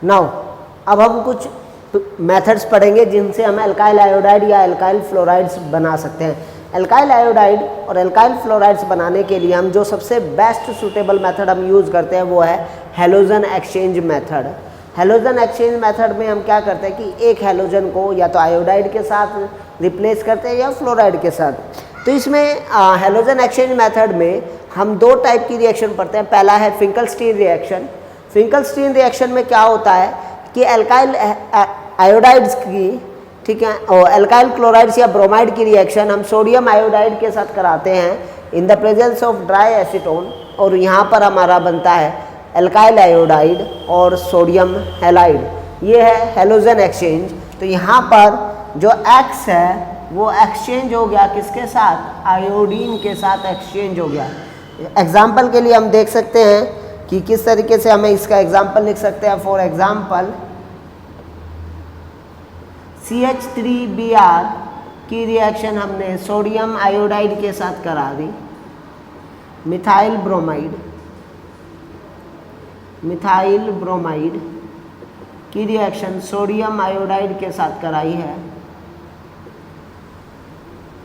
Now अब हम कुछ मेथड्स पढ़ेंगे जिनसे हम एल्काइल आयोडाइड या एल्काइल फ्लोराइड्स बना सकते हैं। एल्काइल आयोडाइड और एल्काइल फ्लोराइड्स बनाने के लिए हम जो सबसे बेस्ट सूटेबल मेथड हम यूज़ करते हैं वो है halogen exchange method. Halogen exchange method में हम क्या करते हैं कि एक हैलोजन को या तो आयोडाइड के साथ रिप्लेस करते हैं या फ्लोराइड के साथ। तो इसमें हैलोजन एक्सचेंज मेथड में हम दो टाइप की रिएक्शन पढ़ते हैं। पहला है फिंकलस्टीन रिएक्शन। फिंकलस्टीन रिएक्शन में क्या होता है कि एल्काइल आयोडाइड्स की, ठीक है, और एल्काइल क्लोराइड्स या ब्रोमाइड की रिएक्शन हम सोडियम आयोडाइड के साथ कराते हैं in the presence of dry acetone, और यहाँ पर हमारा बनता है एल्काइल आयोडाइड और सोडियम हैलाइड। ये है हैलोजन एक्सचेंज। तो यहाँ पर जो X है वो एक्सचेंज हो गया किसके साथ, आयोडीन के साथ एक्सचेंज हो गया। एग्जाम्पल के लिए हम देख सकते हैं कि किस तरीके से हमें इसका एग्जाम्पल लिख सकते हैं। फॉर एग्जाम्पल CH3Br की रिएक्शन हमने सोडियम आयोडाइड के साथ करा दी। मिथाइल ब्रोमाइड की रिएक्शन सोडियम आयोडाइड के साथ कराई है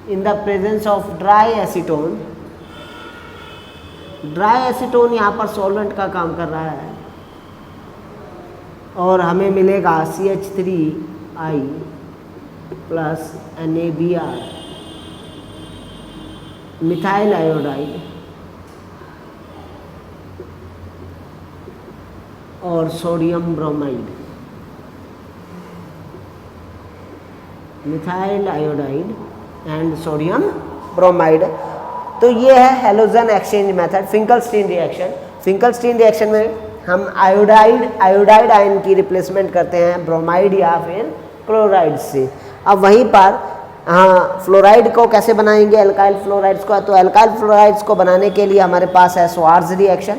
in the presence of dry acetone. Dry acetone यहाँ पर सॉल्वेंट का काम कर रहा है और हमें मिलेगा CH3I plus NaBr methyl iodide और sodium bromide. Methyl iodide and sodium bromide. तो ये है halogen exchange method, Finkelstein reaction. Finkelstein reaction में हम आयोडाइड आयन की रिप्लेसमेंट करते हैं ब्रोमाइड या फिर क्लोराइड से। अब वहीं पर फ्लोराइड को कैसे बनाएंगे, एल्काइल फ्लोराइड्स को। तो एल्काइल फ्लोराइड्स को बनाने के लिए हमारे पास है स्वार्ज रिएक्शन।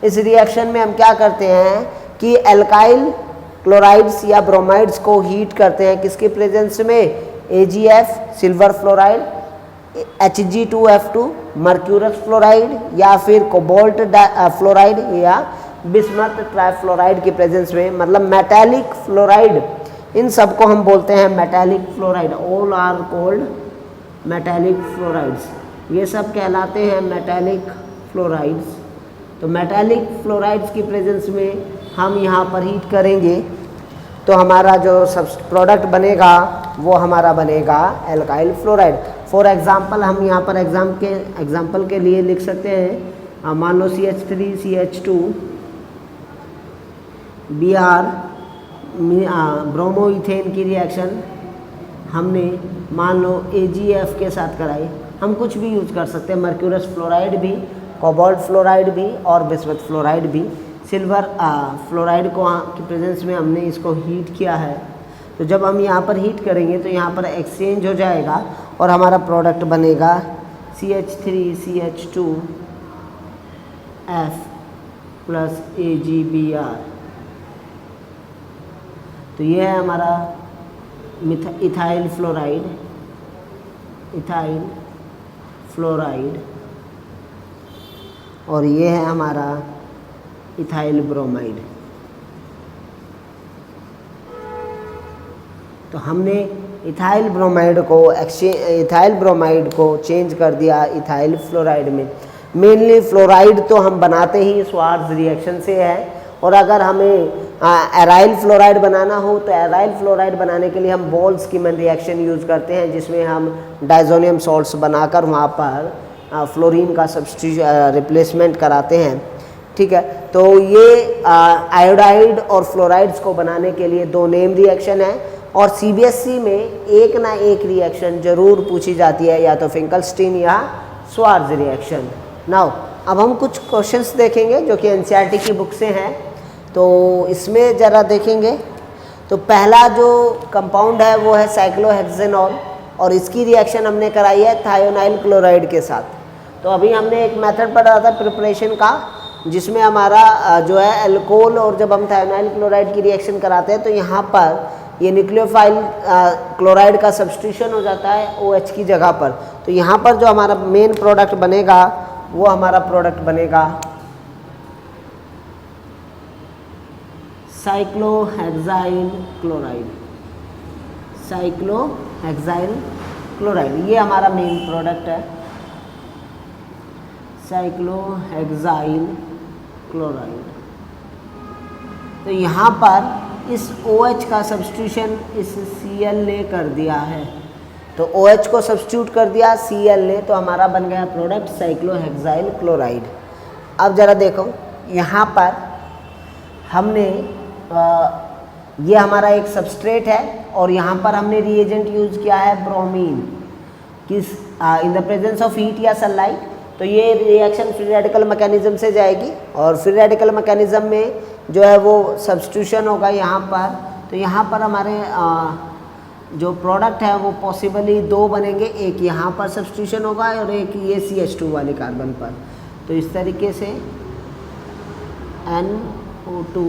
इस रिएक्शन में हम क्या करते हैं कि एल्काइल क्लोराइड्स या ब्रोमाइड्स को हीट करते हैं किसके प्रेजेंस में, AgF silver fluoride, Hg2F2 mercurous fluoride या फिर कोबाल्ट फ्लोराइड या बिस्मथ ट्राइफ्लोराइड के प्रेजेंस में, मतलब मेटालिक फ्लोराइड। इन सब को हम बोलते हैं metallic fluoride. All are called metallic fluorides. ये सब कहलाते हैं मेटालिक फ्लोराइड्स। तो मेटालिक फ्लोराइड्स की प्रेजेंस में हम यहाँ पर हीट करेंगे तो हमारा जो सब प्रोडक्ट बनेगा वो हमारा बनेगा एल्काइल फ्लोराइड। फॉर एग्जांपल हम यहाँ पर एग्जांपल के लिए लिख सकते हैं, मान लो CH3 CH2 Br ब्रोमोइथेन की रिएक्शन हमने मान लो AgF के साथ कराई। हम कुछ भी यूज कर सकते हैं, मर्क्यूरस फ्लोराइड भी, कोबाल्ट फ्लोराइड भी और बिस्मथ फ्लोराइड भी। सिल्वर फ्लोराइड को की प्रेजेंस में हमने इसको हीट किया है। तो जब हम यहाँ पर हीट करेंगे तो यहाँ पर एक्सचेंज हो जाएगा और हमारा प्रोडक्ट बनेगा CH3CH2F प्लस AgBr। तो ये है हमारा इथाइल फ्लोराइड और ये है हमारा इथाइल ब्रोमाइड। तो हमने इथाइल ब्रोमाइड को चेंज कर दिया इथाइल फ्लोराइड में। मेनली फ्लोराइड तो हम बनाते ही स्वार्ज रिएक्शन से है, और अगर हमें एराइल फ्लोराइड बनाना हो तो एराइल फ्लोराइड बनाने के लिए हम बोल्स-कीमन रिएक्शन यूज़ करते हैं, जिसमें हम डाइजोनियम सॉल्ट्स बनाकर वहाँ पर फ्लोरीन का रिप्लेसमेंट कराते हैं। ठीक है, तो ये आयोडाइड और फ्लोराइड्स को बनाने के लिए दो नेम रिएक्शन है, और CBSE में एक ना एक रिएक्शन जरूर पूछी जाती है, या तो फिंकलस्टीन या स्वार्ज रिएक्शन। नाउ अब हम कुछ क्वेश्चंस देखेंगे जो कि NCERT की बुक से हैं, तो इसमें ज़रा देखेंगे। तो पहला जो कंपाउंड है वो है साइक्लोहेक्सेनॉल, और इसकी रिएक्शन हमने कराई है थायोनाइल क्लोराइड के साथ। तो अभी हमने एक मेथड पढ़ा था प्रिपरेशन का, जिसमें हमारा जो है एल्कोहल, और जब हम थायोनाइल क्लोराइड की रिएक्शन कराते हैं तो यहाँ पर ये न्यूक्लियोफाइल क्लोराइड का सब्स्टिट्यूशन हो जाता है OH की जगह पर। तो यहाँ पर जो हमारा मेन प्रोडक्ट बनेगा वो हमारा प्रोडक्ट बनेगा साइक्लोहेक्साइल क्लोराइड, साइक्लोहेक्साइल क्लोराइड ये हमारा मेन प्रोडक्ट है, साइक्लोहेक्साइल क्लोराइड। तो यहाँ पर इस OH का सब्स्टिट्यूशन इस Cl ने कर दिया है, तो OH को सब्स्टिट्यूट कर दिया Cl ने, तो हमारा बन गया प्रोडक्ट साइक्लोहेक्साइल क्लोराइड। अब ज़रा देखो यहाँ पर हमने ये हमारा एक सबस्ट्रेट है और यहाँ पर हमने रिएजेंट यूज़ किया है ब्रोमीन, किस in the presence of heat या सनलाइट। तो ये रिएक्शन फ्री रेडिकल मैकेनिज्म से जाएगी और फ्री रेडिकल मैकेनिज्म में जो है वो सब्स्टिट्यूशन होगा यहाँ पर। तो यहाँ पर हमारे जो प्रोडक्ट है वो पॉसिबली दो बनेंगे, एक यहाँ पर सब्स्टिट्यूशन होगा और एक ये CH2 वाले कार्बन पर। तो इस तरीके से NO2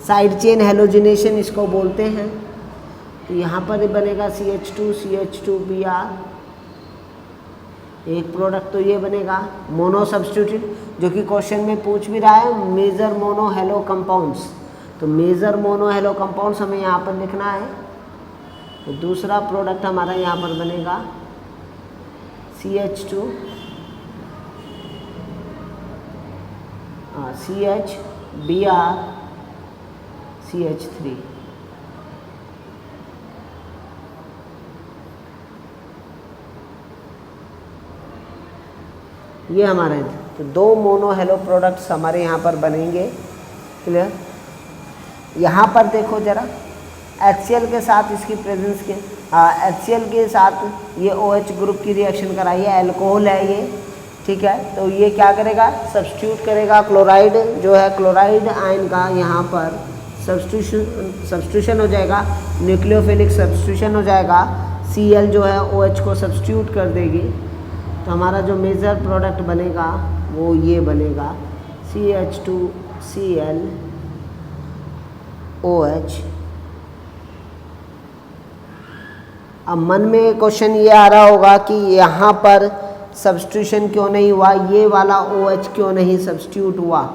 साइड चेन हेलोजिनेशन इसको बोलते हैं। तो यहाँ पर बनेगा CH2Br, एक प्रोडक्ट तो ये बनेगा मोनो सब्स्टिट्यूट, जो कि क्वेश्चन में पूछ भी रहा है मेजर मोनो हेलो कंपाउंड्स। तो मेजर मोनो हेलो कंपाउंड्स हमें यहाँ पर लिखना है। तो दूसरा प्रोडक्ट हमारा यहाँ पर बनेगा CH2 CHBr CH3। ये हमारे तो दो मोनो हेलो प्रोडक्ट्स हमारे यहाँ पर बनेंगे। क्लियर? यहाँ पर देखो ज़रा HCl के साथ इसकी प्रेजेंस के HCl के साथ ये OH ग्रुप की रिएक्शन कराइए, अल्कोहल है ये, ठीक है। तो ये क्या करेगा, सब्स्टिट्यूट करेगा क्लोराइड जो है, क्लोराइड आयन का यहाँ पर सब्स्टिट्यूशन हो जाएगा, न्यूक्लियोफिलिक सब्स्टिट्यूशन हो जाएगा। Cl जो है OH को सब्स्टिट्यूट कर देगी। तो हमारा जो मेजर प्रोडक्ट बनेगा वो ये बनेगा CH2Cl OH। अब मन में क्वेश्चन ये आ रहा होगा कि यहाँ पर सब्स्टिट्यूशन क्यों नहीं हुआ, ये वाला OH क्यों नहीं सब्स्टिट्यूट हुआ।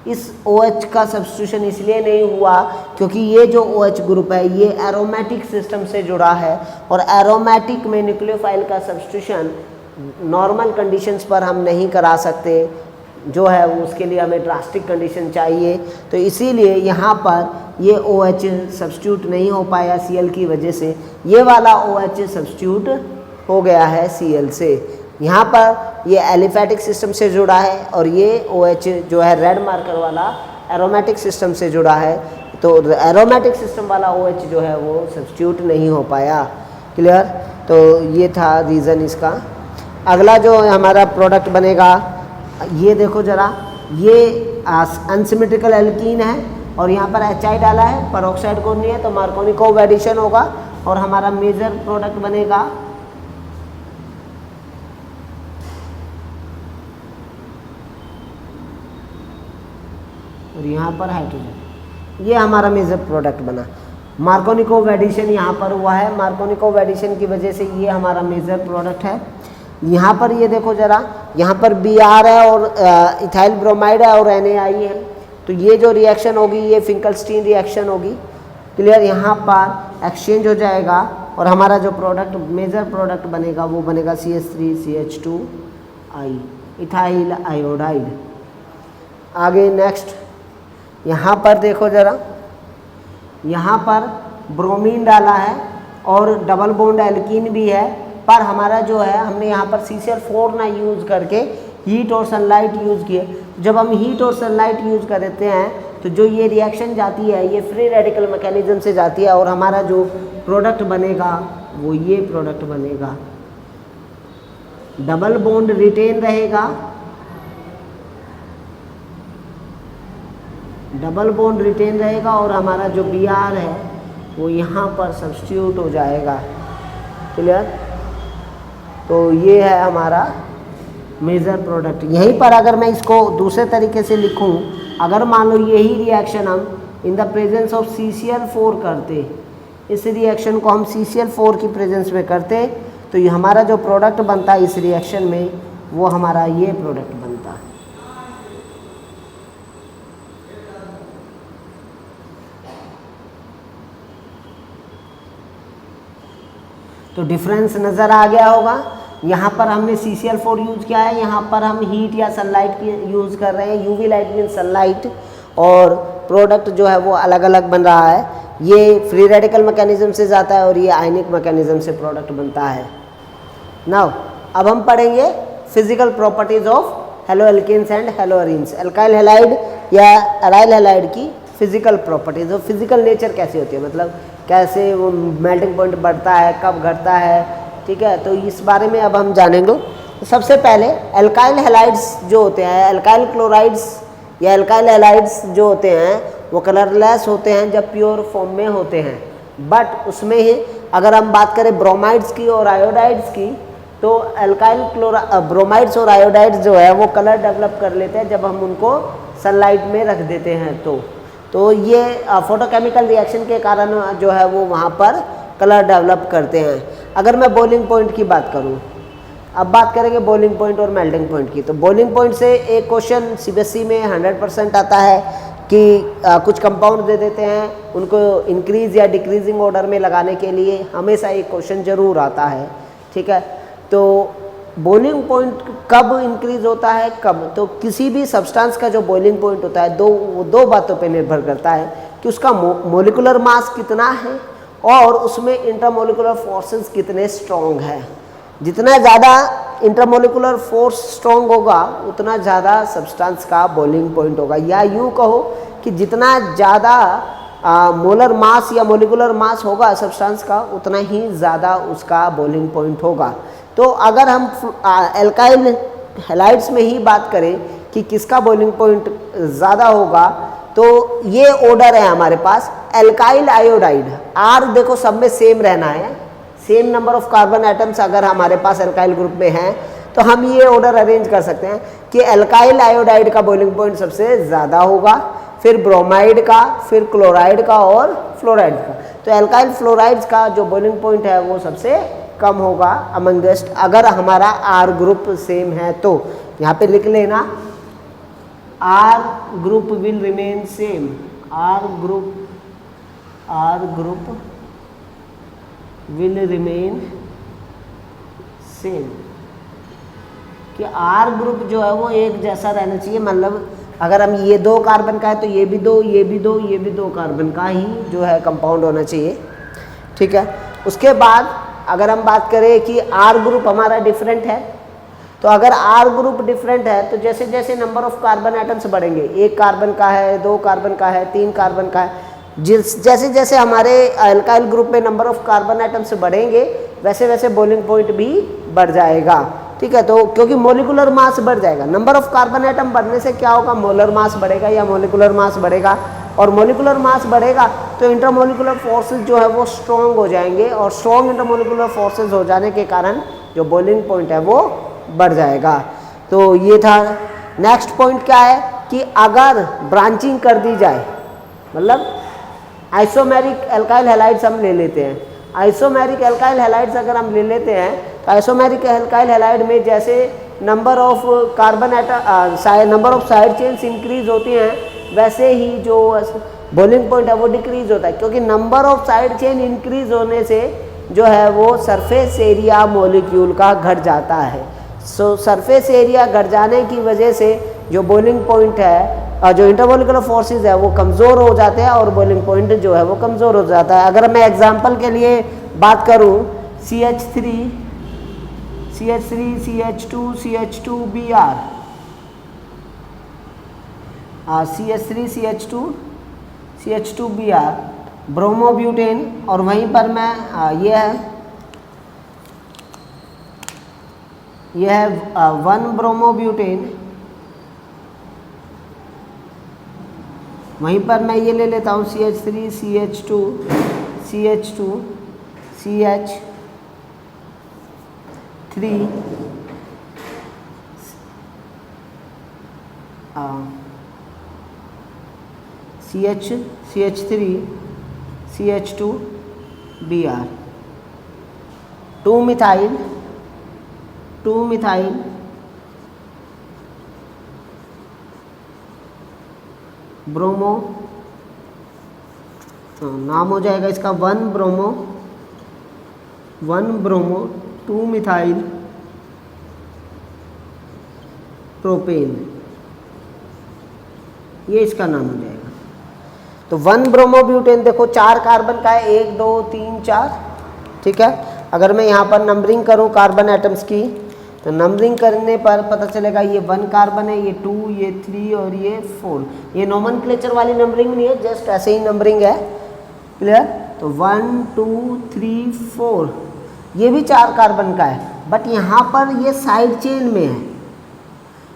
इस OH का सब्स्टिट्यूशन इसलिए नहीं हुआ क्योंकि ये जो OH ग्रुप है ये एरोमेटिक सिस्टम से जुड़ा है और एरोमेटिक में न्यूक्लियोफाइल का सब्स्टिट्यूशन नॉर्मल कंडीशंस पर हम नहीं करा सकते, जो है उसके लिए हमें ड्रास्टिक कंडीशन चाहिए। तो इसीलिए यहाँ पर ये OH सब्स्टिट्यूट नहीं हो पाया Cl की वजह से, ये वाला OH सब्स्टिट्यूट हो गया है Cl से। यहाँ पर ये एलिफैटिक सिस्टम से जुड़ा है और ये OH जो है रेड मार्कर वाला एरोमेटिक सिस्टम से जुड़ा है। तो एरोमेटिक सिस्टम वाला OH जो है वो सब्स्टिट्यूट नहीं हो पाया। क्लियर? तो ये था रीज़न इसका। अगला जो हमारा प्रोडक्ट बनेगा ये देखो ज़रा, ये अनसिमेट्रिकल एल्कीन है और यहाँ पर HI डाला है, पेरोक्साइड कोड नहीं है, तो मार्कोनिकोव एडिशन होगा और हमारा मेजर प्रोडक्ट बनेगा और यहाँ पर हाइड्रोजन। ये हमारा मेजर प्रोडक्ट बना। मार्कोनिकोव एडिशन यहाँ पर हुआ है, मार्कोनिकोव एडिशन की वजह से ये हमारा मेजर प्रोडक्ट है। यहाँ पर ये देखो ज़रा, यहाँ पर Br है और इथाइल ब्रोमाइड है और NaI है। तो ये जो रिएक्शन होगी ये फिंकलस्टीन रिएक्शन होगी। क्लियर? यहाँ पर एक्सचेंज हो जाएगा और हमारा जो प्रोडक्ट मेजर प्रोडक्ट बनेगा वो बनेगा CH3CH2I, इथाइल आयोडाइड। आगे नेक्स्ट यहाँ पर देखो ज़रा, यहाँ पर ब्रोमीन डाला है और डबल बॉन्ड एल्कीन भी है, पर हमारा जो है हमने यहाँ पर CCl4 ना यूज़ करके हीट और सनलाइट यूज़ किए। जब हम हीट और सनलाइट यूज़ करते हैं तो जो ये रिएक्शन जाती है ये फ्री रेडिकल मैकेनिज्म से जाती है और हमारा जो प्रोडक्ट बनेगा वो ये प्रोडक्ट बनेगा। डबल बॉन्ड रिटेन रहेगा, डबल बॉन्ड रिटेन रहेगा और हमारा जो Br है वो यहाँ पर सब्स्टिट्यूट हो जाएगा। क्लियर? तो ये है हमारा मेजर प्रोडक्ट। यहीं पर अगर मैं इसको दूसरे तरीके से लिखूं, अगर मान लो यही रिएक्शन हम in the presence of CCl4 करते, इस रिएक्शन को हम CCl4 की प्रेजेंस में करते, तो ये हमारा जो प्रोडक्ट बनता इस रिएक्शन में वो हमारा ये प्रोडक्ट बनता। तो डिफरेंस नज़र आ गया होगा। यहाँ पर हमने CCl4 यूज़ किया है, यहाँ पर हम हीट या सनलाइट की यूज़ कर रहे हैं। UV लाइट मीन सनलाइट, और प्रोडक्ट जो है वो अलग अलग बन रहा है। ये फ्री रेडिकल मैकेनिज्म से जाता है और ये आयनिक मैकेनिज्म से प्रोडक्ट बनता है। नाउ अब हम पढ़ेंगे physical properties of haloalkanes and haloarenes. Alkyl halide या एराइल हैलाइड की फिजिकल प्रॉपर्टीज और फिजिकल नेचर कैसी होती है, मतलब कैसे वो मेल्टिंग पॉइंट बढ़ता है, कब घटता है, ठीक है। तो इस बारे में अब हम जानेंगे। तो सबसे पहले एल्काइल हैलाइड्स जो होते हैं, एल्काइल क्लोराइड्स या एल्काइल हैलाइड्स जो होते हैं वो कलरलेस होते हैं जब प्योर फॉर्म में होते हैं। बट उसमें ही अगर हम बात करें ब्रोमाइड्स की और आयोडाइड्स की, तो एल्काइल ब्रोमाइड्स और आयोडाइड्स जो है वो कलर डेवलप कर लेते हैं जब हम उनको सनलाइट में रख देते हैं। तो ये फोटोकेमिकल रिएक्शन के कारण जो है वो वहाँ पर कलर डेवलप करते हैं। अगर मैं बॉइलिंग पॉइंट की बात करूँ, अब बात करेंगे बॉइलिंग पॉइंट और मेल्टिंग पॉइंट की। तो बॉइलिंग पॉइंट से एक क्वेश्चन CBSE में 100% आता है कि कुछ कंपाउंड दे देते हैं, उनको इंक्रीज या डिक्रीजिंग ऑर्डर में लगाने के लिए हमेशा एक क्वेश्चन जरूर आता है, ठीक है। तो बॉइलिंग पॉइंट कब इंक्रीज होता है, कब, तो किसी भी सब्सटेंस का जो बॉइलिंग पॉइंट होता है दो बातों पे निर्भर करता है कि उसका मोलिकुलर मास कितना है और उसमें इंटरमोलिकुलर फोर्सेस कितने स्ट्रॉन्ग है। जितना ज़्यादा इंटरमोलिकुलर फोर्स स्ट्रॉन्ग होगा उतना ज़्यादा सब्सटेंस का बॉइलिंग पॉइंट होगा, या यूँ कहो कि जितना ज़्यादा मोलर मास या मोलिकुलर मास होगा सब्सटेंस का उतना ही ज़्यादा उसका बॉइलिंग पॉइंट होगा। तो अगर हम एल्काइल हैलाइड्स में ही बात करें कि किसका बॉइलिंग पॉइंट ज़्यादा होगा, तो ये ऑर्डर है हमारे पास एल्काइल आयोडाइड। आर देखो सब में सेम रहना है, same number of carbon atoms अगर हमारे पास एल्काइल ग्रुप में हैं तो हम ये ऑर्डर अरेंज कर सकते हैं कि एल्काइल आयोडाइड का बॉइलिंग पॉइंट सबसे ज़्यादा होगा, फिर ब्रोमाइड का, फिर क्लोराइड का और फ्लोराइड का। तो एल्काइल फ्लोराइड्स का जो बॉइलिंग पॉइंट है वो सबसे कम होगा अमंगेस्ट, अगर हमारा आर ग्रुप सेम है तो। यहाँ पे लिख लेना R group will remain same, R group will remain same, कि आर ग्रुप जो है वो एक जैसा रहना चाहिए। मतलब अगर हम ये 2 कार्बन का है तो ये भी 2, ये भी 2, ये भी 2 कार्बन का ही जो है कंपाउंड होना चाहिए, ठीक है। उसके बाद अगर हम बात करें कि आर ग्रुप हमारा डिफरेंट है, तो अगर आर ग्रुप डिफरेंट है तो जैसे जैसे नंबर ऑफ कार्बन एटम्स बढ़ेंगे, 1 कार्बन का है, 2 कार्बन का है, 3 कार्बन का है, जैसे जैसे हमारे एल्काइल ग्रुप में नंबर ऑफ कार्बन एटम्स बढ़ेंगे वैसे वैसे बॉइलिंग पॉइंट भी बढ़ जाएगा, ठीक है। तो क्योंकि मोलिकुलर मास बढ़ जाएगा, नंबर ऑफ कार्बन एटम बढ़ने से क्या होगा, मोलर मास बढ़ेगा या मोलिकुलर मास बढ़ेगा, और मोलिकुलर मास बढ़ेगा तो इंटरमोलिकुलर फोर्सेस जो है वो स्ट्रॉन्ग हो जाएंगे, और स्ट्रॉन्ग इंटरमोलिकुलर फोर्सेस हो जाने के कारण जो बॉइलिंग पॉइंट है वो बढ़ जाएगा। तो ये था। नेक्स्ट पॉइंट क्या है कि अगर ब्रांचिंग कर दी जाए, मतलब आइसोमेरिक एल्काइल हैलाइड्स हम ले लेते हैं, आइसोमेरिक एल्काइल हैलाइड्स अगर हम ले लेते हैं तो आइसोमेरिक एल्काइल हैलाइड में जैसे number of carbon atom, number of side chains increase होती हैं, वैसे ही जो बॉइलिंग पॉइंट है वो डिक्रीज होता है, क्योंकि number of side chain increase होने से जो है वो सरफेस एरिया मॉलिक्यूल का घट जाता है। सो सरफेस एरिया घट जाने की वजह से जो बॉइलिंग पॉइंट है और जो इंटरमोलिकुलर फोर्सेस है वो कमज़ोर हो जाते हैं और बॉइलिंग पॉइंट जो है वो कमज़ोर हो जाता है। अगर मैं एग्जांपल के लिए बात करूं, CH3 CH2 CH2Br, CH3 CH2Br bromobutane, और वहीं पर मैं यह है 1 ब्रोमोब्यूटेन, वहीं पर मैं ये ले लेता हूँ CH3 CH2 CH3 CH3 CH2Br, 2 methyl bromo, नाम हो जाएगा इसका 1 ब्रोमो 1 ब्रोमो 2 मिथाइल प्रोपेन, ये इसका नाम हो जाएगा। तो 1 ब्रोमोब्यूटेन देखो 4 कार्बन का है, 1 2 3 4, ठीक है। अगर मैं यहाँ पर नंबरिंग करूँ कार्बन एटम्स की, तो नंबरिंग करने पर पता चलेगा ये 1 कार्बन है, ये 2, ये 3 और ये 4। ये नोमेनक्लेचर वाली नंबरिंग नहीं है, जस्ट ऐसे ही नंबरिंग है, क्लियर। तो 1 2 3 4 ये भी 4 कार्बन का है, बट यहाँ पर ये साइड चेन में है।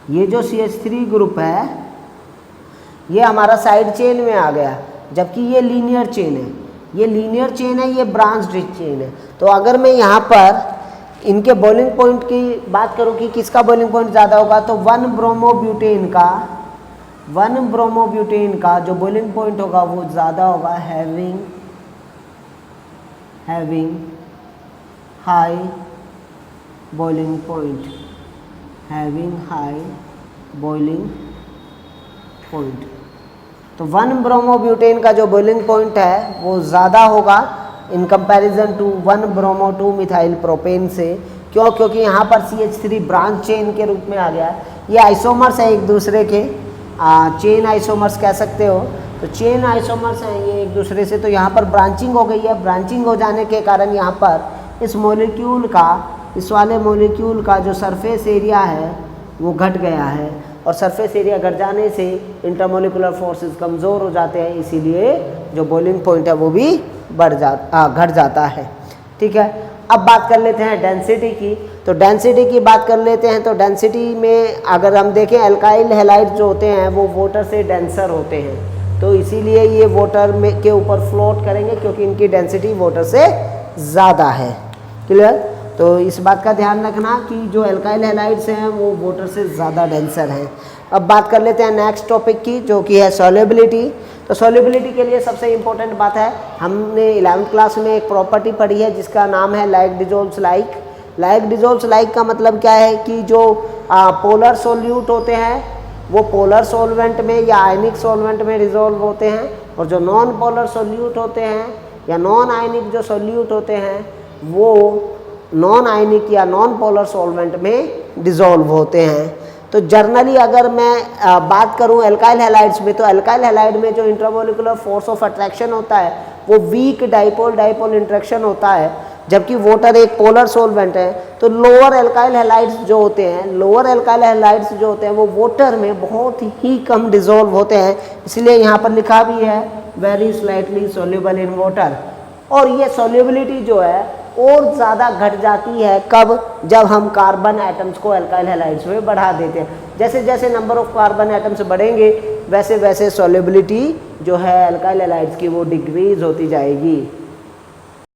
ये जो CH3 ग्रुप है ये हमारा साइड चेन में आ गया, जबकि ये लीनियर चेन है, ये लीनियर चेन है, ये ब्रांच्ड चेन है। तो अगर मैं यहाँ पर इनके बॉइलिंग पॉइंट की बात करूँ कि किसका बॉइलिंग पॉइंट ज़्यादा होगा, तो 1 ब्रोमोब्यूटेन का जो बॉइलिंग पॉइंट होगा वो ज़्यादा होगा, हैविंग हाई बॉइलिंग पॉइंट, तो 1 ब्रोमोब्यूटेन का जो बॉइलिंग पॉइंट है वो ज़्यादा होगा in comparison to 1 bromo 2 methyl propane से। क्यों? क्योंकि यहाँ पर CH3 ब्रांच चेन के रूप में आ गया है। ये आइसोमर्स है एक दूसरे के, चेन आइसोमर्स कह सकते हो। तो चेन आइसोमर्स हैं ये एक दूसरे से, तो यहाँ पर ब्रांचिंग हो गई है। ब्रांचिंग हो जाने के कारण यहाँ पर इस मॉलिक्यूल का, इस वाले मॉलिक्यूल का जो सरफेस एरिया है वो घट गया है, और सरफेस एरिया घट जाने से इंटरमोलिकुलर फोर्सेस कमज़ोर हो जाते हैं, इसीलिए जो बॉइलिंग पॉइंट है वो भी घट जाता है, ठीक है। अब बात कर लेते हैं डेंसिटी की। तो डेंसिटी की बात कर लेते हैं, तो डेंसिटी में अगर हम देखें एल्काइल हैलाइड जो होते हैं वो वाटर से डेंसर होते हैं, तो इसीलिए ये वाटर में के ऊपर फ्लोट करेंगे क्योंकि इनकी डेंसिटी वाटर से ज़्यादा है, क्लियर। तो इस बात का ध्यान रखना कि जो एल्काइल हैलाइड्स हैं वो वाटर से ज़्यादा डेंसर हैं। अब बात कर लेते हैं नेक्स्ट टॉपिक की, जो कि है सॉल्युबिलिटी। तो सॉल्युबिलिटी के लिए सबसे इम्पोर्टेंट बात है, हमने 11th क्लास में एक प्रॉपर्टी पढ़ी है जिसका नाम है like dissolves like. Like dissolves like का मतलब क्या है कि जो पोलर सोल्यूट होते हैं वो पोलर सॉल्वेंट में या आयनिक सॉल्वेंट में डिजोल्व होते हैं, और जो नॉन पोलर सोल्यूट होते हैं या नॉन आयनिक जो सोल्यूट होते हैं वो नॉन आयनिक या नॉन पोलर सॉल्वेंट में डिजोल्व होते हैं। तो जर्नली अगर मैं बात करूं एल्काइल हैलाइड्स में, तो एल्काइल हैलाइड में जो इंटरमोलिकुलर फोर्स ऑफ अट्रैक्शन होता है वो वीक डाइपोल इंट्रैक्शन होता है, जबकि वाटर एक पोलर सॉल्वेंट है। तो लोअर एल्काइल हैलाइड्स जो होते हैं वो वाटर में बहुत ही कम डिजोल्व होते हैं, इसलिए यहाँ पर लिखा भी है very slightly soluble in water. और ये सोल्यूबिलिटी जो है और ज़्यादा घट जाती है कब? जब हम कार्बन एटम्स को एल्काइल हैलाइड्स में बढ़ा देते हैं। जैसे जैसे नंबर ऑफ कार्बन एटम्स बढ़ेंगे वैसे वैसे सोल्यूबिलिटी जो है एल्काइल हैलाइड्स की वो डिक्रीज होती जाएगी।